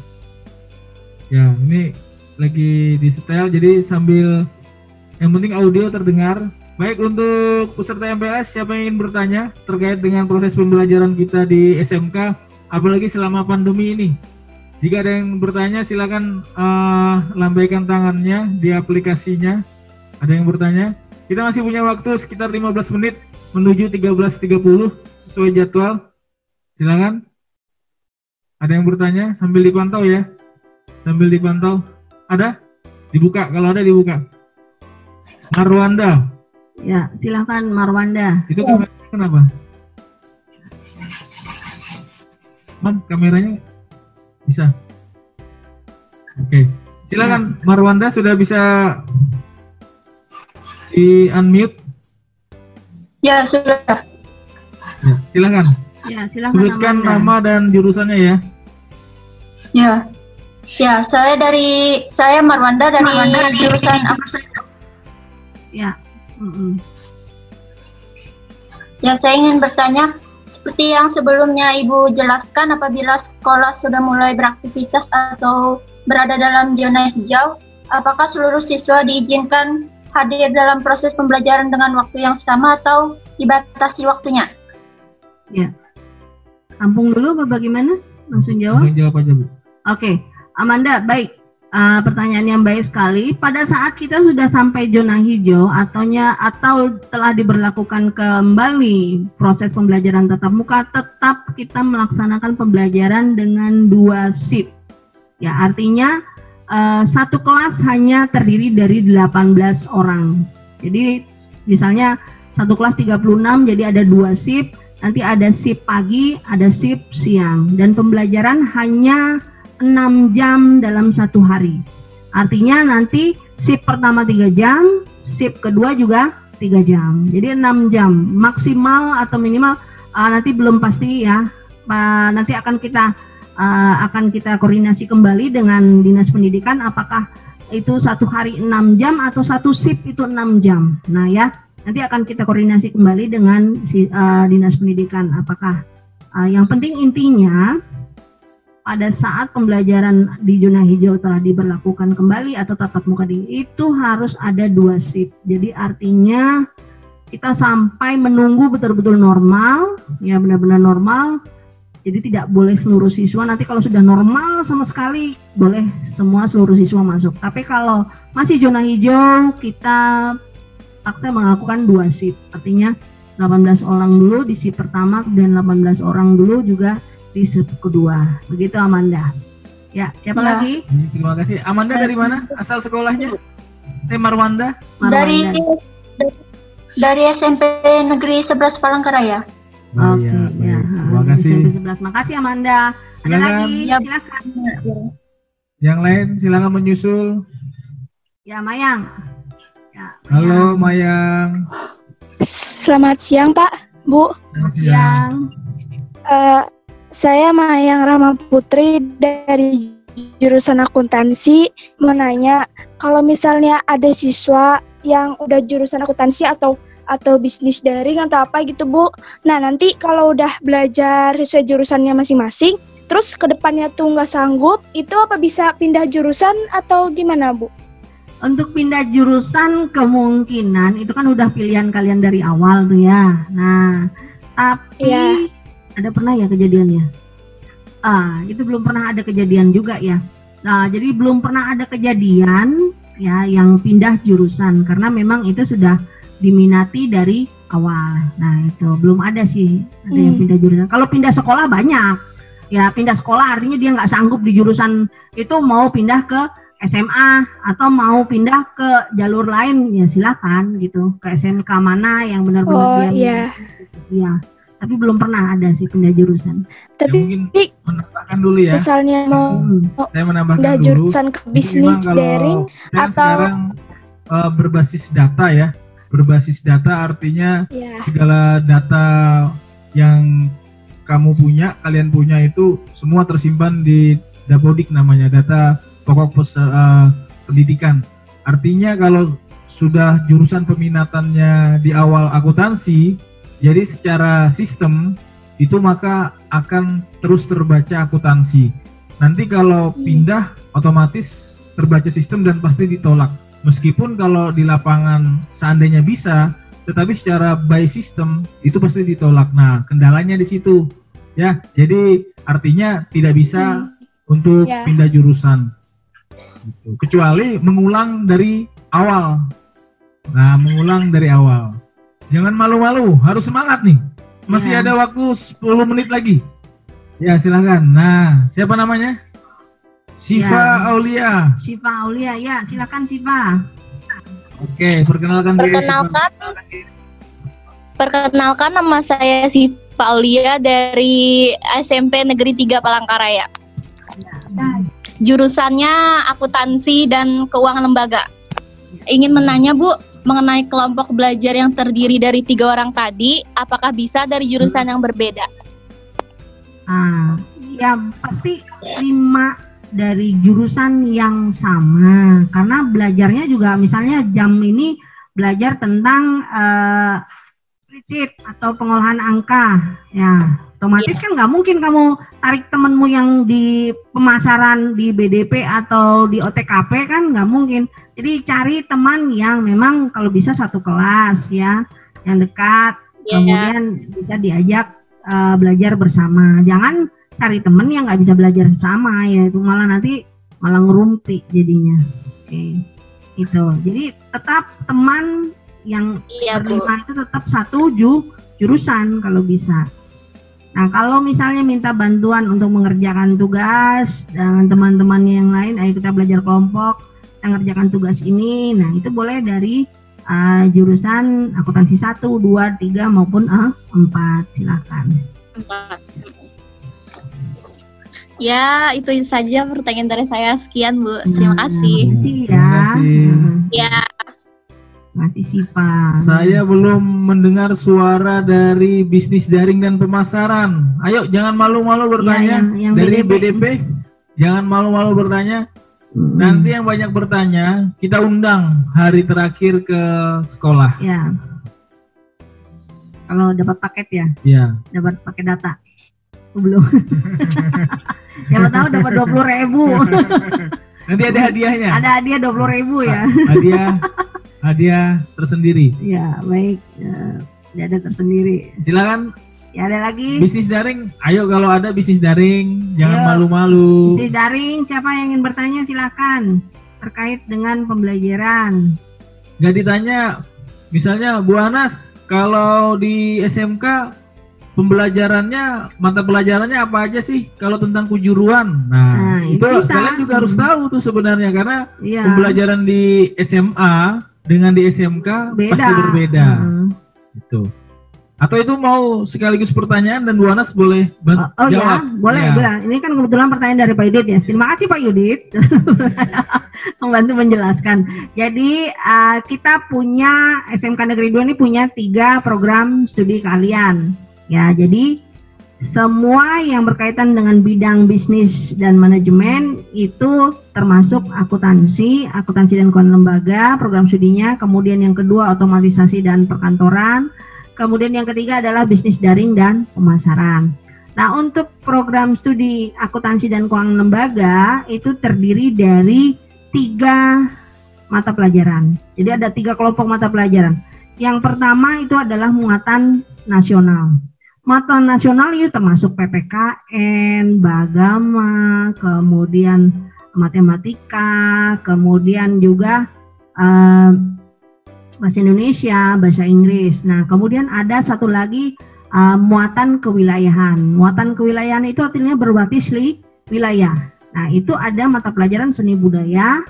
Ya, ini lagi di setel, jadi sambil yang penting audio terdengar. Baik, untuk peserta MPLS, siapa yang ingin bertanya terkait dengan proses pembelajaran kita di SMK, apalagi selama pandemi ini? Jika ada yang bertanya, silakan lambaikan tangannya di aplikasinya. Ada yang bertanya? Kita masih punya waktu sekitar 15 menit menuju 13.30 sesuai jadwal. Silakan. Ada yang bertanya? Sambil dipantau ya. Sambil dipantau. Ada? Dibuka, kalau ada dibuka. Marwanda. Ya, silakan Marwanda. Itu kameranya kenapa? Kameranya bisa. Oke. Silakan ya. Marwanda sudah bisa di unmute. Ya, sudah. Ya, silakan. Ya, silakan Sebutkan Amanda. nama dan jurusannya ya. Ya. Ya, saya Marwanda dari jurusan Ya. Ya, saya ingin bertanya, seperti yang sebelumnya Ibu jelaskan, apabila sekolah sudah mulai beraktivitas atau berada dalam zona hijau, apakah seluruh siswa diizinkan hadir dalam proses pembelajaran dengan waktu yang sama atau dibatasi waktunya? Ya. Tampung dulu apa bagaimana? Langsung jawab? Langsung jawab aja, Bu. Oke, Amanda, baik. Pertanyaan yang baik sekali. Pada saat kita sudah sampai zona hijau atau telah diberlakukan kembali proses pembelajaran tatap muka, tetap kita melaksanakan pembelajaran dengan 2 shift. Ya, artinya satu kelas hanya terdiri dari 18 orang. Jadi misalnya satu kelas 36, jadi ada 2 shift. Nanti ada shift pagi, ada shift siang, dan pembelajaran hanya 6 jam dalam satu hari. Artinya nanti shift pertama 3 jam, shift kedua juga 3 jam. Jadi 6 jam maksimal atau minimal nanti belum pasti ya. Nanti akan kita koordinasi kembali dengan Dinas Pendidikan apakah itu satu hari 6 jam atau satu shift itu 6 jam. Nah ya, nanti akan kita koordinasi kembali dengan Dinas Pendidikan apakah yang penting intinya pada saat pembelajaran di zona hijau telah diberlakukan kembali atau tatap muka itu harus ada 2 shift. Jadi artinya kita sampai menunggu betul-betul normal, ya benar-benar normal. Jadi tidak boleh seluruh siswa, nanti kalau sudah normal sama sekali boleh semua seluruh siswa masuk. Tapi kalau masih zona hijau kita paksa melakukan 2 shift. Artinya 18 orang dulu di shift pertama dan 18 orang dulu juga di shift kedua. Begitu Amanda. Ya, siapa lagi? Terima kasih. Amanda dari mana? Asal sekolahnya? Marwanda? Dari SMP Negeri 11 Palangkaraya. Oke, ya. ya. Terima kasih. Makasih Amanda. Ada lagi? Ya. Silakan. Yang lain silakan menyusul. Ya, Mayang. Ya, Halo Mayang. Selamat siang Pak, Bu. Siang. Saya Mayang Rahma Putri dari jurusan akuntansi, menanya kalau misalnya ada siswa yang udah jurusan akuntansi atau bisnis daring atau apa gitu Bu. Nah nanti kalau udah belajar sesuai jurusannya masing-masing, terus kedepannya tuh nggak sanggup, itu apa bisa pindah jurusan atau gimana Bu? Untuk pindah jurusan kemungkinan itu kan udah pilihan kalian dari awal tuh ya. Nah, tapi ada pernah ya kejadiannya? Itu belum pernah ada kejadian juga ya. Nah, jadi belum pernah ada kejadian ya yang pindah jurusan karena memang itu sudah diminati dari awal. Nah, itu belum ada sih ada yang pindah jurusan. Kalau pindah sekolah banyak. Ya, pindah sekolah artinya dia nggak sanggup di jurusan itu mau pindah ke SMA atau mau pindah ke jalur lain ya silakan gitu ke SMK mana yang benar-benar dia ya. Tapi belum pernah ada sih pindah jurusan. Tapi ya, mungkin menambahkan dulu ya. Misalnya mau saya menambahkan pindah dulu. Jurusan ke bisnis daring atau sekarang berbasis data ya. Berbasis data artinya segala data yang kalian punya itu semua tersimpan di Dapodik namanya, data pokok pendidikan. Artinya kalau sudah jurusan peminatannya di awal akuntansi, jadi secara sistem itu maka akan terus terbaca akuntansi. Nanti kalau pindah otomatis terbaca sistem dan pasti ditolak. Meskipun kalau di lapangan seandainya bisa, tetapi secara by system itu pasti ditolak. Nah, kendalanya di situ. Ya, jadi artinya tidak bisa untuk pindah jurusan. Gitu. Kecuali mengulang dari awal. Nah, mengulang dari awal. Jangan malu-malu, harus semangat nih. Masih ada waktu 10 menit lagi. Ya, silakan. Nah, siapa namanya? Siva Aulia. Siva Aulia, ya, silakan Siva. Oke, perkenalkan diri. Perkenalkan nama saya Siva Aulia dari SMP Negeri 3 Palangkaraya. Jurusannya akuntansi dan keuangan lembaga. Ingin menanya Bu, mengenai kelompok belajar yang terdiri dari 3 orang tadi, apakah bisa dari jurusan yang berbeda? Ya pasti 5 dari jurusan yang sama, karena belajarnya juga misalnya jam ini belajar tentang spreadsheet atau pengolahan angka, ya otomatis kan nggak mungkin kamu tarik temenmu yang di pemasaran di BDP atau di OTKP, kan nggak mungkin. Jadi cari teman yang memang kalau bisa satu kelas ya, yang dekat, kemudian bisa diajak belajar bersama. Jangan cari teman yang nggak bisa belajar sama, ya itu malah nanti malah ngerumpi jadinya. Oke, itu. Jadi tetap teman yang berlima itu tetap satu jurusan kalau bisa. Nah, kalau misalnya minta bantuan untuk mengerjakan tugas dengan teman-teman yang lain, ayo kita belajar kelompok, kita ngerjakan tugas ini. Nah, itu boleh dari jurusan akuntansi 1, 2, 3 maupun 4. Silakan. 4. Ya, itu saja pertanyaan dari saya. Sekian, Bu. Terima kasih. Terima kasih. Ya. Masih Sipa. Saya belum mendengar suara dari bisnis daring dan pemasaran. Ayo, jangan malu-malu bertanya. Yang dari BDP. Jangan malu-malu bertanya. Nanti yang banyak bertanya, kita undang hari terakhir ke sekolah. Ya. Kalau dapat paket ya? Ya. Dapat paket data? Belum. Siapa tahu dapat 20.000. Nanti ada hadiahnya. Ada hadiah 20.000 ya. Hadiah tersendiri. Ya, baik. Ada tersendiri. Silakan. Ya, ada lagi. Bisnis daring. Ayo kalau ada bisnis daring, jangan malu-malu. Bisnis daring, siapa yang ingin bertanya silakan terkait dengan pembelajaran. Nggak ditanya, misalnya Bu Anas, kalau di SMK pembelajarannya, mata pelajarannya apa aja sih kalau tentang kejuruan? Nah itu kalian juga harus tahu tuh sebenarnya, karena pembelajaran di SMA dengan di SMK pasti berbeda. Itu. Atau itu mau sekaligus pertanyaan dan Bu Anas boleh jawab? Ya, boleh. Ini kan kebetulan pertanyaan dari Pak Yudit ya. Terima kasih Pak Yudit membantu menjelaskan. Jadi kita punya SMK Negeri 2 ini punya 3 program studi keahlian. Ya, jadi semua yang berkaitan dengan bidang bisnis dan manajemen itu termasuk akuntansi dan keuangan lembaga, program studinya. Kemudian yang kedua otomatisasi dan perkantoran. Kemudian yang ketiga adalah bisnis daring dan pemasaran. Nah, untuk program studi akuntansi dan keuangan lembaga itu terdiri dari 3 mata pelajaran. Jadi ada 3 kelompok mata pelajaran. Yang pertama itu adalah muatan nasional. Muatan nasional itu termasuk PPKN, Bagama, kemudian matematika, kemudian juga bahasa Indonesia, bahasa Inggris. Nah, kemudian ada satu lagi muatan kewilayahan. Muatan kewilayahan itu artinya berbasis wilayah. Nah, itu ada mata pelajaran seni budaya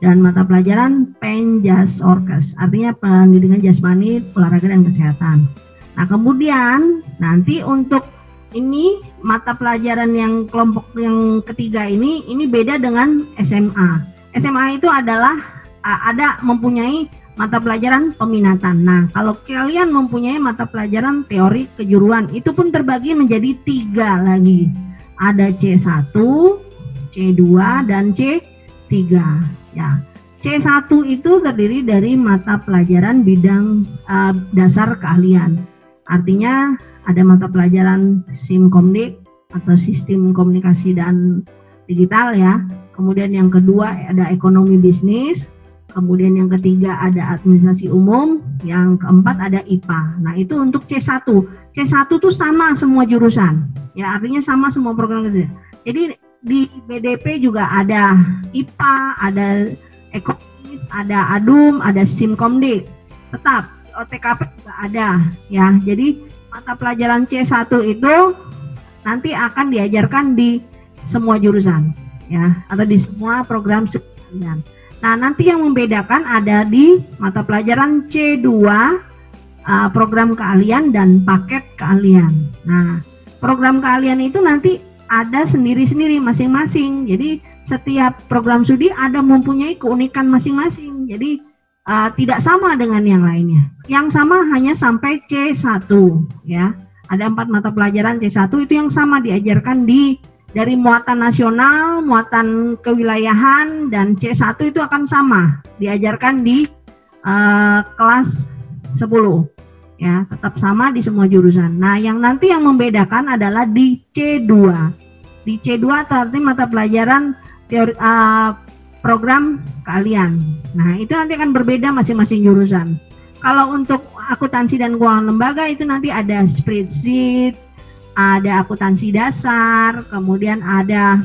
dan mata pelajaran penjas orkes, artinya pendidikan jasmani, olahraga dan kesehatan. Nah, kemudian nanti untuk ini mata pelajaran yang kelompok yang ketiga ini beda dengan SMA. SMA itu adalah ada mempunyai mata pelajaran peminatan. Nah, kalau kalian mempunyai mata pelajaran teori kejuruan, itu pun terbagi menjadi 3 lagi. Ada C1, C2, dan C3. Ya, C1 itu terdiri dari mata pelajaran bidang dasar keahlian. Artinya ada mata pelajaran SIMKOMDIK atau Sistem Komunikasi dan Digital ya. Kemudian yang kedua ada ekonomi bisnis. Kemudian yang ketiga ada administrasi umum, yang keempat ada IPA. Nah, itu untuk C1. C1 tuh sama semua jurusan. Ya, artinya sama semua program kerja. Jadi di BDP juga ada IPA, ada ekonomis, ada ADUM, ada SIMKOMDIK. Tetap di OTKP juga ada ya. Jadi mata pelajaran C1 itu nanti akan diajarkan di semua jurusan ya, atau di semua program studi. Nah, nanti yang membedakan ada di mata pelajaran C2 program keahlian dan paket keahlian. Nah, program keahlian itu nanti ada sendiri-sendiri masing-masing. Jadi setiap program studi ada mempunyai keunikan masing-masing. Jadi tidak sama dengan yang lainnya. Yang sama hanya sampai C1 ya. Ada 4 mata pelajaran C1 itu yang sama diajarkan dari muatan nasional, muatan kewilayahan, dan C1 itu akan sama diajarkan di kelas 10 ya, tetap sama di semua jurusan. Nah, yang nanti yang membedakan adalah di C2. Di C2 arti mata pelajaran teori program keahlian. Nah, itu nanti akan berbeda masing-masing jurusan. Kalau untuk akuntansi dan keuangan lembaga itu nanti ada spreadsheet, ada akuntansi dasar, kemudian ada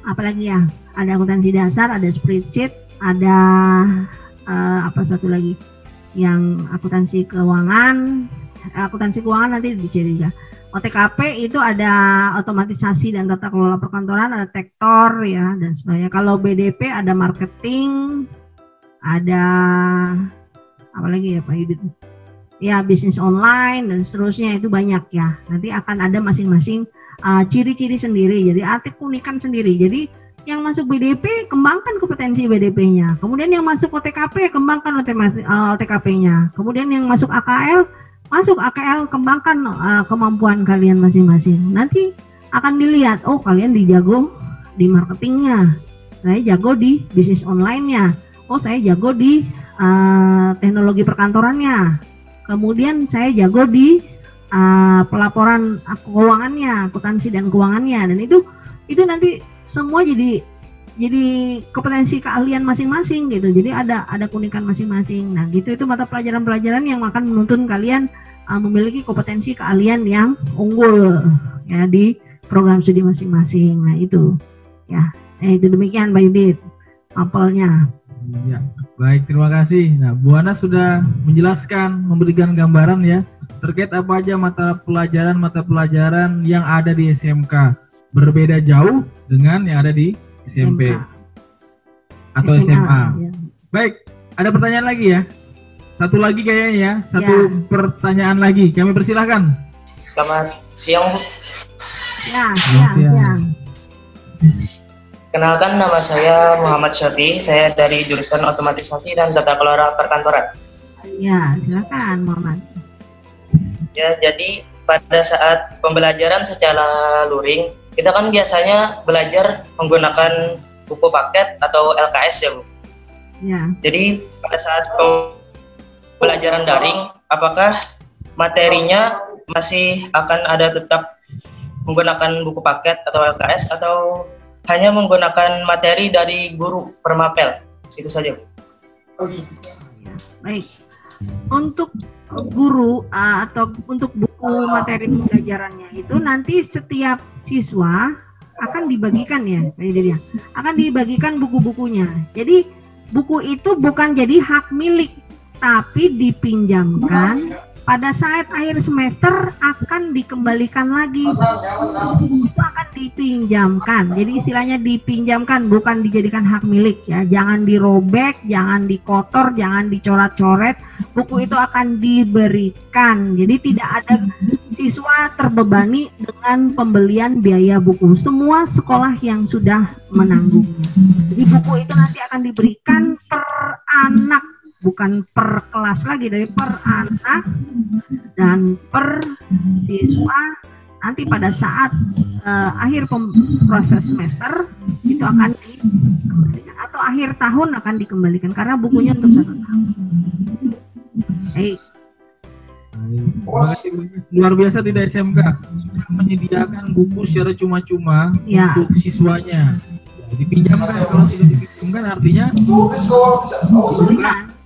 apa lagi ya? Ada akuntansi dasar, ada spreadsheet, ada apa satu lagi? Yang akuntansi keuangan nanti di C3. OTKP itu ada otomatisasi dan tata kelola perkantoran, ada tektor ya dan sebagainya. Kalau BDP ada marketing, ada apa lagi ya Pak Yudit? Ya bisnis online dan seterusnya, itu banyak ya. Nanti akan ada masing-masing ciri-ciri sendiri. Jadi arti keunikan sendiri. Jadi yang masuk BDP kembangkan kompetensi BDP-nya. Kemudian yang masuk OTKP kembangkan OTKP-nya. Kemudian yang masuk AKL kembangkan kemampuan kalian masing-masing. Nanti akan dilihat, oh kalian dijago di marketingnya, saya jago di bisnis online-nya, oh saya jago di teknologi perkantorannya, kemudian saya jago di pelaporan keuangannya, akuntansi dan keuangannya, dan itu nanti semua jadi kompetensi keahlian masing-masing gitu. Jadi ada keunikan masing-masing. Nah, gitu itu mata pelajaran-pelajaran yang akan menuntun kalian memiliki kompetensi keahlian yang unggul ya di program studi masing-masing. Nah, itu ya. Itu demikian Mbak Yudit mapelnya. Ya, baik, terima kasih. Nah, Bu Ana sudah menjelaskan, memberikan gambaran ya terkait apa aja mata pelajaran yang ada di SMK. Berbeda jauh dengan yang ada di SMP atau SMA. Ya. Baik, ada pertanyaan lagi ya? Satu lagi kayaknya ya, pertanyaan lagi. Kami persilahkan. Selamat siang, Bu. Ya, siang. Kenalkan, nama saya Muhammad Syafi. Saya dari jurusan otomatisasi dan tata kelola perkantoran. Ya, silakan Muhammad. Ya, jadi pada saat pembelajaran secara luring, kita kan biasanya belajar menggunakan buku paket atau LKS ya, Bu. Ya. Jadi pada saat pembelajaran daring, apakah materinya masih akan ada tetap menggunakan buku paket atau LKS atau hanya menggunakan materi dari guru per mapel? Itu saja, Bu. Baik. Untuk guru atau untuk buku materi pembelajarannya itu nanti setiap siswa akan dibagikan ya, akan dibagikan buku-bukunya. Jadi buku itu bukan jadi hak milik, tapi dipinjamkan. Pada saat akhir semester akan dikembalikan lagi. Buku itu akan dipinjamkan. Jadi istilahnya dipinjamkan, bukan dijadikan hak milik ya. Jangan dirobek, jangan dikotor, jangan dicoret-coret. Buku itu akan diberikan. Jadi tidak ada siswa terbebani dengan pembelian biaya buku. Semua sekolah yang sudah menanggungnya. Jadi buku itu nanti akan diberikan per anak, bukan per kelas lagi, dari per anak dan per siswa. Nanti pada saat akhir proses semester itu akan dikembalikan, atau akhir tahun akan dikembalikan karena bukunya untuk 1 tahun. Baik. Terima kasih, luar biasa tidak SMK sudah menyediakan buku secara cuma-cuma ya untuk siswanya. Dipinjamkan, kalau tidak dipinjamkan artinya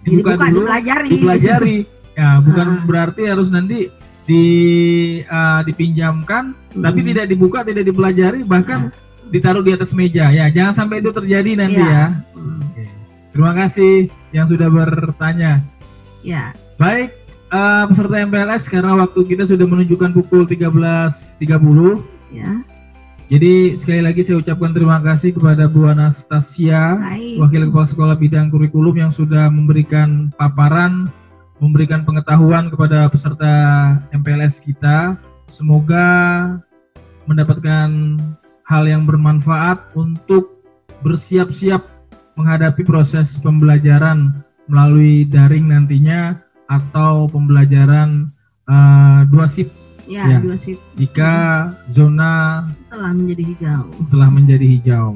dibuka dulu, dipelajari. Ya, bukan berarti harus nanti dipinjamkan, tapi tidak dibuka, tidak dipelajari, bahkan ditaruh di atas meja. Ya, jangan sampai itu terjadi nanti ya. Oke. Terima kasih yang sudah bertanya. Ya. Baik, peserta MPLS, karena waktu kita sudah menunjukkan pukul 13.30. Ya. Jadi sekali lagi saya ucapkan terima kasih kepada Bu Anastasia, Wakil Kepala Sekolah Bidang Kurikulum yang sudah memberikan paparan, memberikan pengetahuan kepada peserta MPLS kita. Semoga mendapatkan hal yang bermanfaat untuk bersiap-siap menghadapi proses pembelajaran melalui daring nantinya atau pembelajaran 2 shift Ya, Ya. 2 shift jika zona telah menjadi hijau.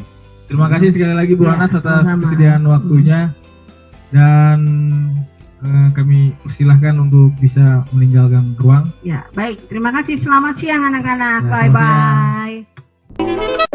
Terima kasih sekali lagi Bu Ya, Anas atas sama-sama. kesediaan waktunya, dan kami persilahkan untuk bisa meninggalkan ruang. Ya, baik. Terima kasih. Selamat siang anak-anak. Ya, Bye selamat siang. bye.